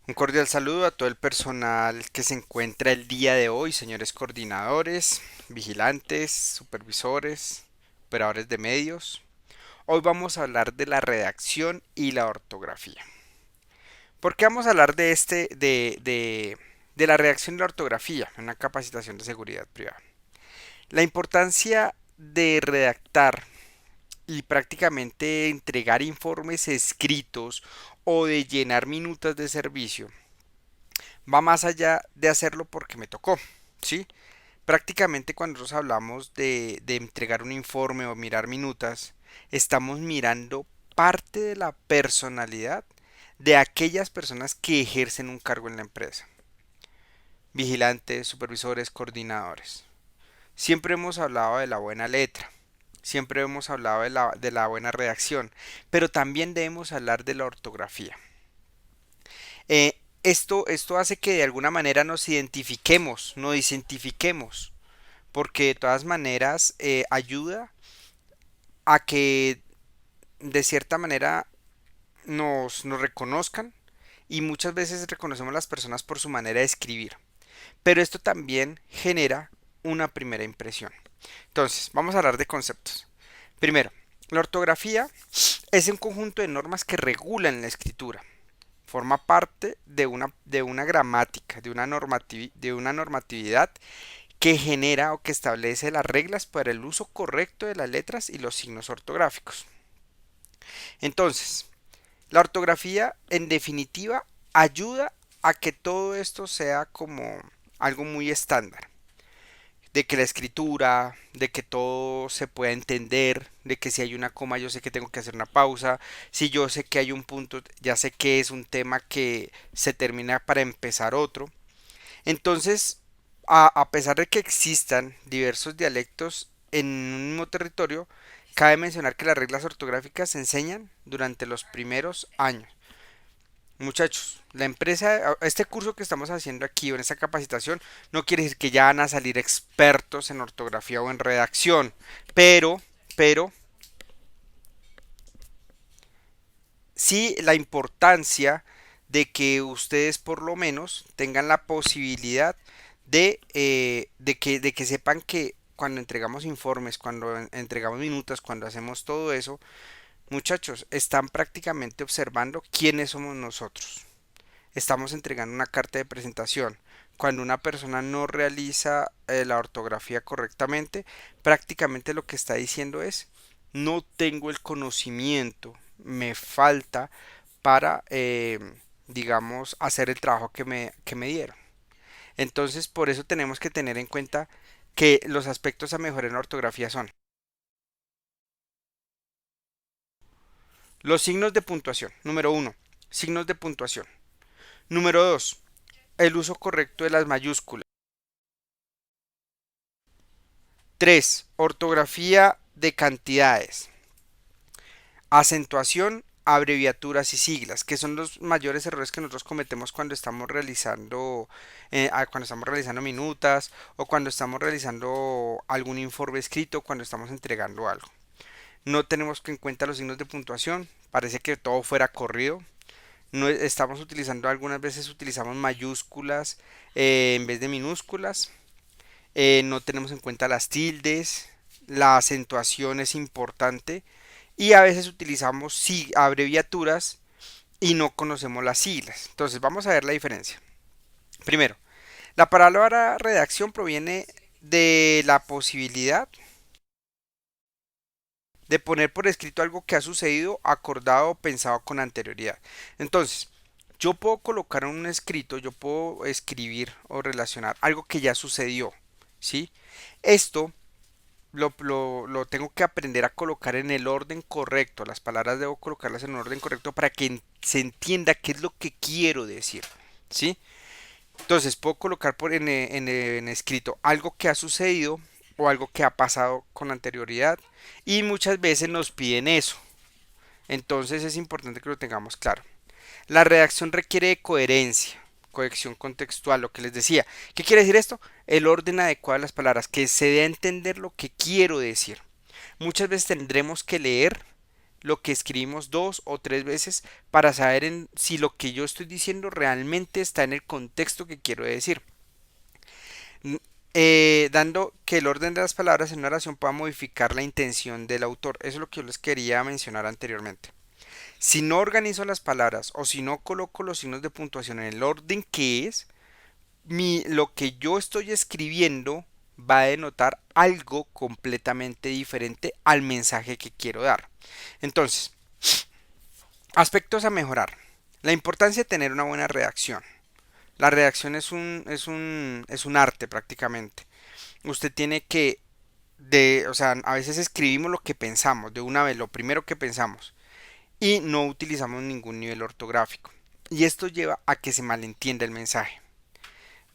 Un cordial saludo a todo el personal que se encuentra el día de hoy, señores coordinadores, vigilantes, supervisores, operadores de medios. Hoy vamos a hablar de la redacción y la ortografía. ¿Por qué vamos a hablar de la redacción y la ortografía en una capacitación de seguridad privada? La importancia de redactar y prácticamente entregar informes escritos o de llenar minutas de servicio va más allá de hacerlo porque me tocó, ¿sí? Prácticamente cuando nosotros hablamos de entregar un informe o mirar minutas, estamos mirando parte de la personalidad de aquellas personas que ejercen un cargo en la empresa. Vigilantes, supervisores, coordinadores. Siempre hemos hablado de la buena letra, siempre hemos hablado de la buena redacción, pero también debemos hablar de la ortografía. Esto hace que de alguna manera nos identifiquemos, porque de todas maneras ayuda a que de cierta manera nos reconozcan y muchas veces reconocemos a las personas por su manera de escribir. Pero esto también genera una primera impresión. Entonces, vamos a hablar de conceptos. Primero, la ortografía es un conjunto de normas que regulan la escritura. Forma parte de una gramática, de una normatividad que genera o que establece las reglas para el uso correcto de las letras y los signos ortográficos. Entonces, la ortografía, en definitiva, ayuda a que todo esto sea como algo muy estándar, de que la escritura, de que todo se pueda entender, de que si hay una coma yo sé que tengo que hacer una pausa, si yo sé que hay un punto, ya sé que es un tema que se termina para empezar otro. Entonces, a pesar de que existan diversos dialectos en un mismo territorio, cabe mencionar que las reglas ortográficas se enseñan durante los primeros años. Muchachos, la empresa, este curso que estamos haciendo aquí o en esta capacitación no quiere decir que ya van a salir expertos en ortografía o en redacción, pero sí la importancia de que ustedes por lo menos tengan la posibilidad de que sepan que cuando entregamos informes, cuando entregamos minutas, cuando hacemos todo eso, muchachos, están prácticamente observando quiénes somos nosotros. Estamos entregando una carta de presentación. Cuando una persona no realiza la ortografía correctamente, prácticamente lo que está diciendo es, no tengo el conocimiento, me falta para, digamos, hacer el trabajo que me dieron. Entonces, por eso tenemos que tener en cuenta que los aspectos a mejorar en la ortografía son los signos de puntuación. Número uno, signos de puntuación. Número 2, el uso correcto de las mayúsculas. 3, ortografía de cantidades. Acentuación, abreviaturas y siglas, que son los mayores errores que nosotros cometemos cuando estamos realizando minutas o cuando estamos realizando algún informe escrito, cuando estamos entregando algo. No tenemos en cuenta los signos de puntuación, parece que todo fuera corrido. No estamos utilizando, algunas veces utilizamos mayúsculas en vez de minúsculas. No tenemos en cuenta las tildes, la acentuación es importante y a veces utilizamos abreviaturas y no conocemos las siglas. Entonces vamos a ver la diferencia. Primero, la palabra redacción proviene de la posibilidad de poner por escrito algo que ha sucedido, acordado o pensado con anterioridad. Entonces, yo puedo colocar en un escrito, yo puedo escribir o relacionar algo que ya sucedió, ¿sí? Esto lo tengo que aprender a colocar en el orden correcto. Las palabras debo colocarlas en el orden correcto para que se entienda qué es lo que quiero decir, ¿sí? Entonces puedo colocar en escrito algo que ha sucedido o algo que ha pasado con anterioridad y muchas veces nos piden eso. Entonces es importante que lo tengamos claro. La redacción requiere de coherencia, cohesión contextual, lo que les decía. ¿Qué quiere decir esto? El orden adecuado de las palabras, que se dé a entender lo que quiero decir. Muchas veces tendremos que leer lo que escribimos 2 o 3 veces para saber si lo que yo estoy diciendo realmente está en el contexto que quiero decir. N- Dando que el orden de las palabras en una oración pueda modificar la intención del autor. Eso es lo que yo les quería mencionar anteriormente. Si no organizo las palabras o si no coloco los signos de puntuación en el orden que es, lo que yo estoy escribiendo va a denotar algo completamente diferente al mensaje que quiero dar. Entonces, aspectos a mejorar. La importancia de tener una buena redacción. La redacción es un arte prácticamente. Usted tiene que, o sea, a veces escribimos lo que pensamos, de una vez, lo primero que pensamos, y no utilizamos ningún nivel ortográfico. Y esto lleva a que se malentienda el mensaje.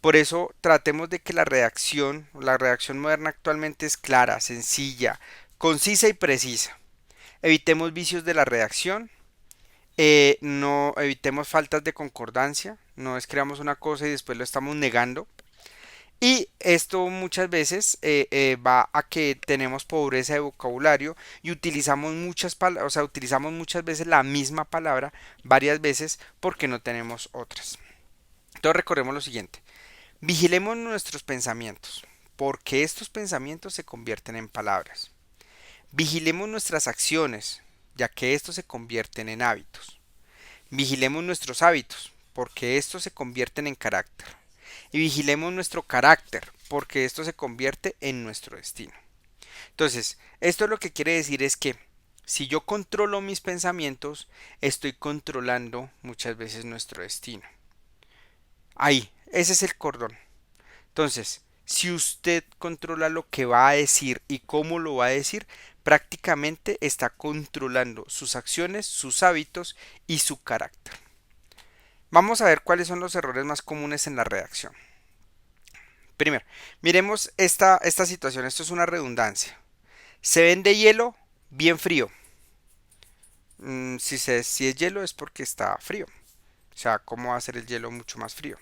Por eso tratemos de que la redacción moderna actualmente es clara, sencilla, concisa y precisa. Evitemos vicios de la redacción, no evitemos faltas de concordancia, no escribamos una cosa y después lo estamos negando. Y esto muchas veces va a que tenemos pobreza de vocabulario y utilizamos muchas palabras, o sea, utilizamos muchas veces la misma palabra varias veces porque no tenemos otras. Entonces recordemos lo siguiente. Vigilemos nuestros pensamientos, porque estos pensamientos se convierten en palabras. Vigilemos nuestras acciones, ya que estos se convierten en hábitos. Vigilemos nuestros hábitos, porque estos se convierten en carácter. Y vigilemos nuestro carácter, porque esto se convierte en nuestro destino. Entonces, esto lo que quiere decir es que si yo controlo mis pensamientos, estoy controlando muchas veces nuestro destino. Ahí, ese es el cordón. Entonces, si usted controla lo que va a decir y cómo lo va a decir, prácticamente está controlando sus acciones, sus hábitos y su carácter. Vamos a ver cuáles son los errores más comunes en la redacción. Primero, miremos esta situación. Esto es una redundancia. Se vende hielo bien frío. Si es hielo es porque está frío. O sea, ¿cómo va a ser el hielo mucho más frío?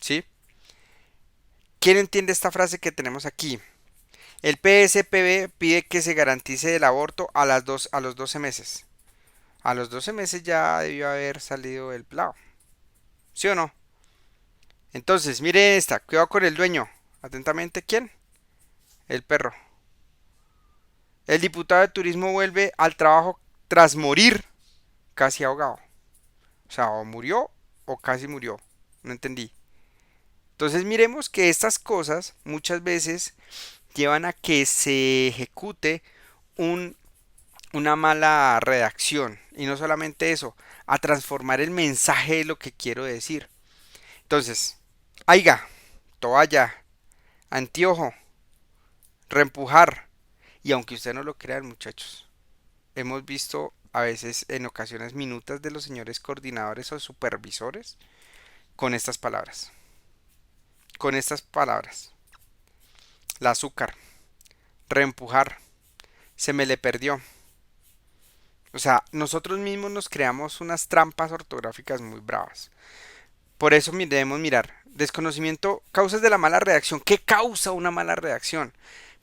¿Sí? ¿Quién entiende esta frase que tenemos aquí? El PSPB pide que se garantice el aborto a los 12 meses. A los 12 meses ya debió haber salido el plao. ¿Sí o no? Entonces, mire esta. Cuidado con el dueño. Atentamente, ¿quién? El perro. El diputado de turismo vuelve al trabajo tras morir casi ahogado. O sea, o murió o casi murió. No entendí. Entonces miremos que estas cosas muchas veces llevan a que se ejecute un una mala redacción. Y no solamente eso, a transformar el mensaje de lo que quiero decir. Entonces, aiga, toalla, antiojo, reempujar. Y aunque usted no lo crean, muchachos, hemos visto a veces en ocasiones minutas de los señores coordinadores o supervisores con estas palabras. Con estas palabras. La azúcar, reempujar, se me le perdió. O sea, nosotros mismos nos creamos unas trampas ortográficas muy bravas. Por eso debemos mirar. Desconocimiento, causas de la mala redacción. ¿Qué causa una mala redacción?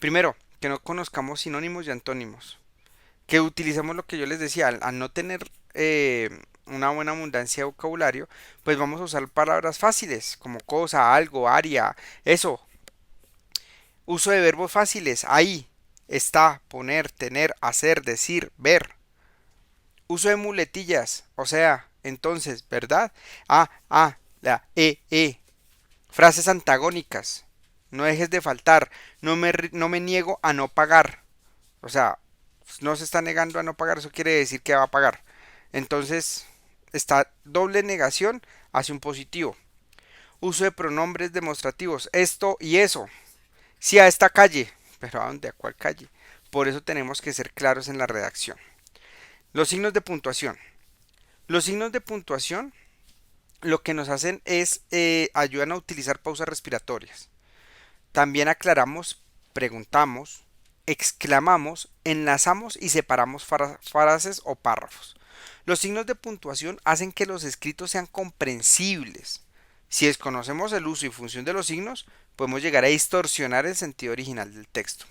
Primero, que no conozcamos sinónimos y antónimos. Que utilicemos lo que yo les decía, al no tener una buena abundancia de vocabulario, pues vamos a usar palabras fáciles, como cosa, algo, área, eso. Uso de verbos fáciles, ahí, está, poner, tener, hacer, decir, ver. Uso de muletillas, o sea, entonces, ¿verdad? La frases antagónicas. No dejes de faltar. No me niego a no pagar. O sea, no se está negando a no pagar. Eso quiere decir que va a pagar. Entonces, esta doble negación hace un positivo. Uso de pronombres demostrativos. Esto y eso. Sí, a esta calle. Pero ¿a dónde? ¿A cuál calle? Por eso tenemos que ser claros en la redacción. Los signos de puntuación. Los signos de puntuación lo que nos hacen es ayudan a utilizar pausas respiratorias. También aclaramos, preguntamos, exclamamos, enlazamos y separamos frases o párrafos. Los signos de puntuación hacen que los escritos sean comprensibles. Si desconocemos el uso y función de los signos, podemos llegar a distorsionar el sentido original del texto.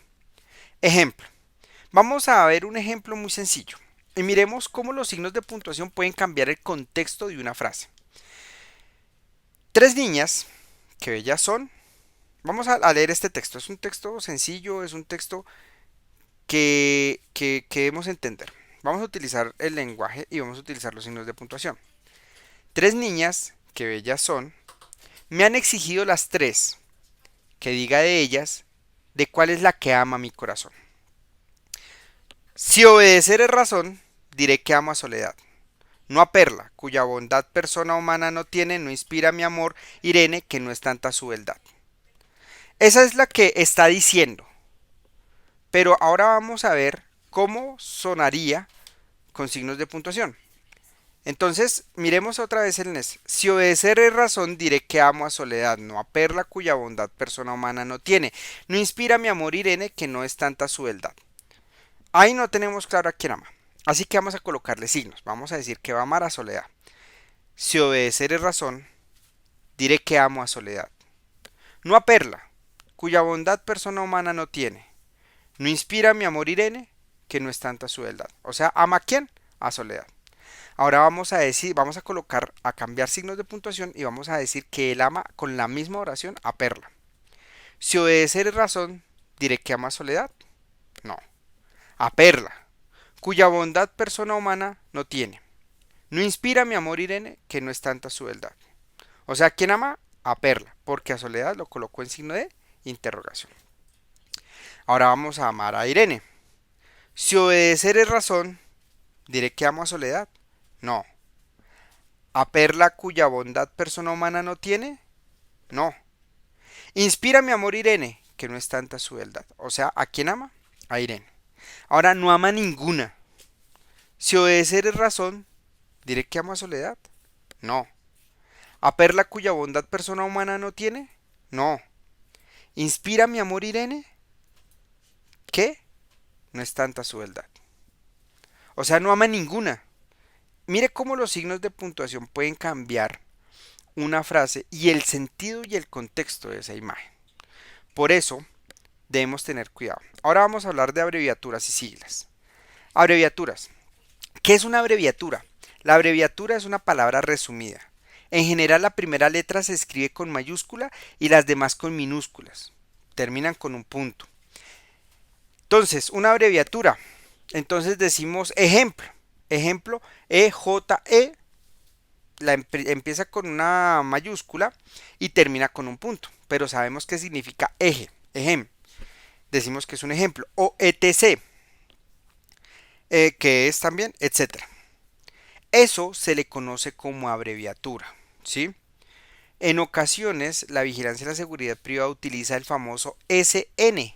Ejemplo. Vamos a ver un ejemplo muy sencillo. Y miremos cómo los signos de puntuación pueden cambiar el contexto de una frase. Tres niñas, que bellas son. Vamos a leer este texto. Es un texto sencillo, es un texto que debemos entender. Vamos a utilizar el lenguaje y vamos a utilizar los signos de puntuación. Tres niñas, que bellas son, me han exigido las tres que diga de ellas de cuál es la que ama mi corazón. Si obedecer es razón, diré que amo a Soledad, no a Perla, cuya bondad persona humana no tiene, no inspira mi amor, Irene, que no es tanta su beldad. Esa es la que está diciendo, pero ahora vamos a ver cómo sonaría con signos de puntuación. Entonces, miremos otra vez el NES. Si obedecer es razón, diré que amo a Soledad, no a Perla, cuya bondad persona humana no tiene. No inspira mi amor, Irene, que no es tanta su beldad. Ahí no tenemos claro a quién ama. Así que vamos a colocarle signos. Vamos a decir que va a amar a Soledad. Si obedecer es razón, diré que amo a Soledad. No a Perla, cuya bondad persona humana no tiene. No inspira mi amor, Irene, que no es tanta su beldad. O sea, ¿ama a quién? A Soledad. Ahora vamos a decir, vamos a colocar, a cambiar signos de puntuación y vamos a decir que él ama con la misma oración a Perla. Si obedecer es razón, diré que ama a Soledad. No. A Perla, cuya bondad persona humana no tiene. No inspira mi amor, Irene, que no es tanta su beldad. O sea, ¿quién ama? A Perla, porque a Soledad lo colocó en signo de interrogación. Ahora vamos a amar a Irene. Si obedecer es razón, diré que amo a Soledad. No. ¿A Perla cuya bondad persona humana no tiene? No. Inspira mi amor, Irene, que no es tanta su beldad. O sea, ¿a quién ama? A Irene. Ahora no ama ninguna. Si obedecer es razón, diré que amo a Soledad. No. ¿A Perla cuya bondad persona humana no tiene? No. ¿Inspira mi amor, Irene? ¿Qué? No es tanta su beldad. O sea, no ama ninguna. Mire cómo los signos de puntuación pueden cambiar una frase y el sentido y el contexto de esa imagen. Por eso debemos tener cuidado. Ahora vamos a hablar de abreviaturas y siglas. Abreviaturas. ¿Qué es una abreviatura? La abreviatura es una palabra resumida. En general la primera letra se escribe con mayúscula y las demás con minúsculas. Terminan con un punto. Entonces, una abreviatura. Entonces decimos ejemplo. Ejemplo, EJE empieza con una mayúscula y termina con un punto. Pero sabemos que significa eje. Ejem. Decimos que es un ejemplo. O etc. Que es también, etcétera. Eso se le conoce como abreviatura. ¿Sí? En ocasiones, la vigilancia y la seguridad privada utiliza el famoso SN,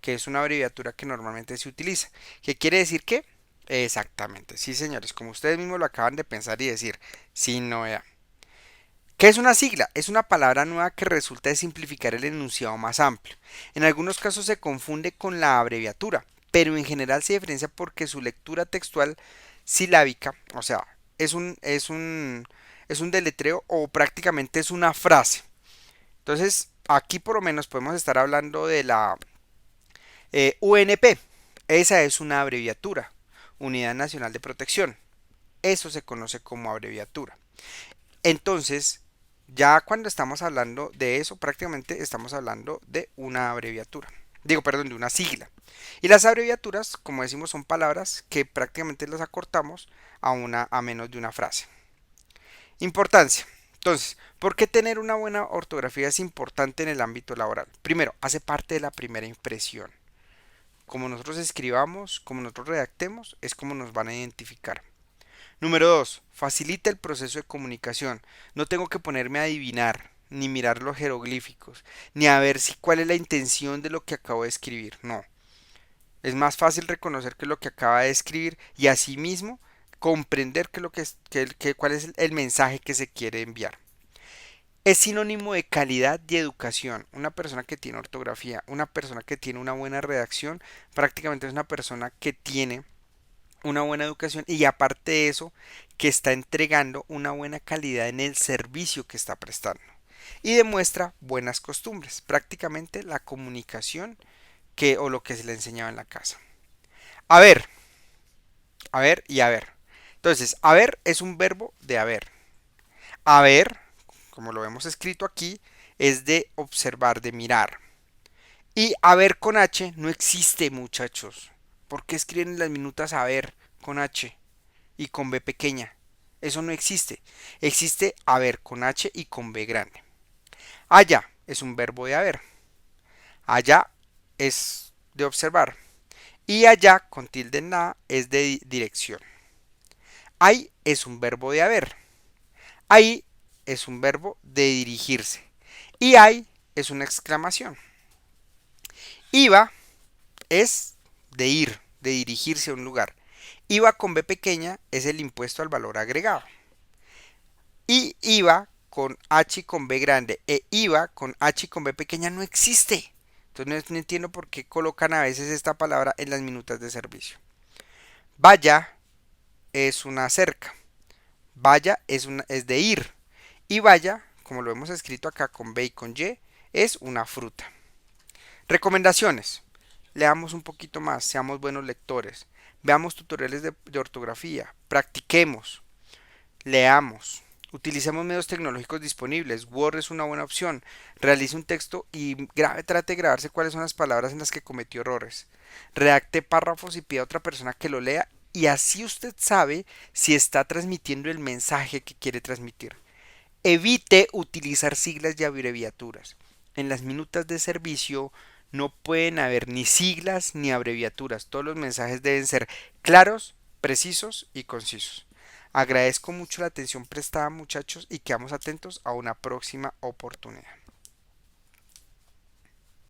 que es una abreviatura que normalmente se utiliza. ¿Qué quiere decir qué? Exactamente, sí señores, como ustedes mismos lo acaban de pensar y decir, sin novedad. ¿Qué es una sigla? Es una palabra nueva que resulta de simplificar el enunciado más amplio. En algunos casos se confunde con la abreviatura, pero en general se diferencia porque su lectura textual silábica, o sea, es un deletreo o prácticamente es una frase. Entonces, aquí por lo menos podemos estar hablando de la UNP. Esa es una abreviatura, Unidad Nacional de Protección. Eso se conoce como abreviatura. Entonces, ya cuando estamos hablando de eso, prácticamente estamos hablando de una abreviatura. Digo, perdón, de una sigla. Y las abreviaturas, como decimos, son palabras que prácticamente las acortamos a menos de una frase. Importancia. Entonces, ¿por qué tener una buena ortografía es importante en el ámbito laboral? Primero, hace parte de la primera impresión. Como nosotros escribamos, como nosotros redactemos, es como nos van a identificar. Número 2. Facilita el proceso de comunicación. No tengo que ponerme a adivinar, ni mirar los jeroglíficos, ni a ver si cuál es la intención de lo que acabo de escribir. No. Es más fácil reconocer que lo que acaba de escribir y asimismo comprender cuál es el mensaje que se quiere enviar. Es sinónimo de calidad y educación. Una persona que tiene ortografía, una persona que tiene una buena redacción, prácticamente es una persona que tiene una buena educación y aparte de eso, que está entregando una buena calidad en el servicio que está prestando. Y demuestra buenas costumbres, prácticamente la comunicación o lo que se le enseñaba en la casa. A ver, Haber y haber. Entonces, haber es un verbo de haber. Haber, como lo hemos escrito aquí, es de observar, de mirar. Y haber con H no existe, muchachos. ¿Por qué escriben en las minutas haber con H y con B pequeña? Eso no existe. Existe haber con H y con B grande. Allá es un verbo de haber. Allá es de observar. Y allá con tilde en nada es de dirección. Ahí es un verbo de haber. Ahí es un verbo de dirigirse. Y ahí es una exclamación. Iba es de ir, de dirigirse a un lugar. IVA con B pequeña es el impuesto al valor agregado. Y IVA con H y con B grande e IVA con H y con B pequeña no existe. Entonces no entiendo por qué colocan a veces esta palabra en las minutas de servicio. Vaya es una cerca. Vaya es de ir. Y vaya, como lo hemos escrito acá con B y con Y, es una fruta. Recomendaciones. Leamos un poquito más, seamos buenos lectores. Veamos tutoriales de ortografía. Practiquemos. Leamos. Utilicemos medios tecnológicos disponibles. Word es una buena opción. Realice un texto y trate de grabarse cuáles son las palabras en las que cometió errores. Redacte párrafos y pida a otra persona que lo lea y así usted sabe si está transmitiendo el mensaje que quiere transmitir. Evite utilizar siglas y abreviaturas. En las minutas de servicio no pueden haber ni siglas ni abreviaturas. Todos los mensajes deben ser claros, precisos y concisos. Agradezco mucho la atención prestada, muchachos, y quedamos atentos a una próxima oportunidad.